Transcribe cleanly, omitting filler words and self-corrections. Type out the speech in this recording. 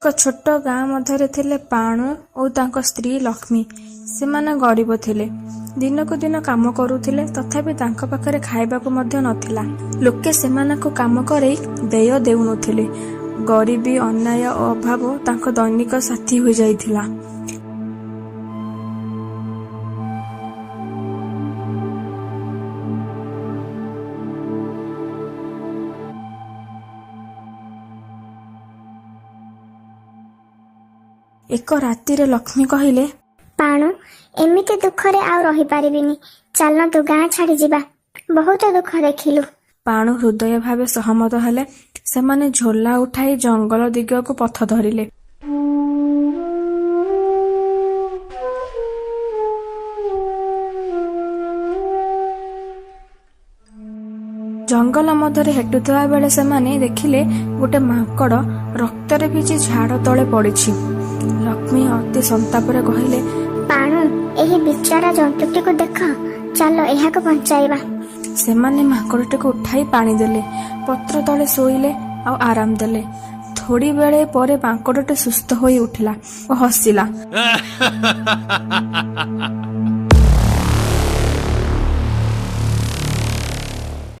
ଏକ ଛୋଟ ଗାଁ ମଧ୍ୟରେ ଥିଲେ ପାଣୁ ଓ ତାଙ୍କ ସ୍ତ୍ରୀ ଲକ୍ଷ୍ମୀ। ସେମାନେ ଗରିବ ଥିଲେ। ଦିନକୁ ଦିନ କାମ କରୁଥିଲେ, ତଥାପି ତାଙ୍କ ପାଖରେ ଖାଇବାକୁ ମଧ୍ୟ ନଥିଲା। ଲୋକେ ସେମାନଙ୍କୁ କାମ କରେଇ ଦେୟ ଦେଉନଥିଲେ। ଗରିବୀ, ଅନ୍ୟାୟ ଓ ଅଭାବ ତାଙ୍କ ଦୈନିକ ସାଥୀ ହୋଇଯାଇଥିଲା। ଏକ ରାତିରେ ଲକ୍ଷ୍ମୀ କହିଲେ, ପାଣୁ, ଏମିତି ଦୁଃଖରେ ଆଉ ରହିପାରିବିନି। ଚାଲ ତୁ ଗାଁ ଛାଡ଼ି ଯିବା। ବହୁତ ଦୁଃଖ ଦେଖିଲୁ। ପାଣୁ ହୃଦୟ ଭାବେ ସହମତ ହେଲେ। ସେମାନେ ଝୋଲା ଉଠାଇ ଜଙ୍ଗଲ ଦିଗକୁ ପଥ ଧରିଲେ। ଜଙ୍ଗଲ ମଧ୍ୟରେ ହେଟୁଥିବା ବେଳେ ସେମାନେ ଦେଖିଲେ ଗୋଟେ ମାଙ୍କଡ଼ ରକ୍ତରେ ଭିଜି ଝାଡ଼ ତଳେ ପଡ଼ିଛି। ଲକ୍ଷ୍ମୀ ଅତି ସନ୍ତାପରେ କହିଲେ, ପାଣୁ, ଏହି ବିଚରା ଜନ୍ତୁଟିକୁ ଦେଖ। ଚାଲ ଏହାକୁ ବଞ୍ଚାଇବା। ସେମାନେ ମାଙ୍କଡ଼ଟିକୁ ଉଠାଇ ପାଣି ଦେଲେ, ପତ୍ର ତଳେ ଶୋଇଲେ ଆଉ ଆରାମ ଦେଲେ। ଥୋଡ଼ି ବେଳେ ପରେ ମାଙ୍କଡ଼ଟି ସୁସ୍ଥ ହୋଇ ଉଠିଲା ଓ ହସିଲା।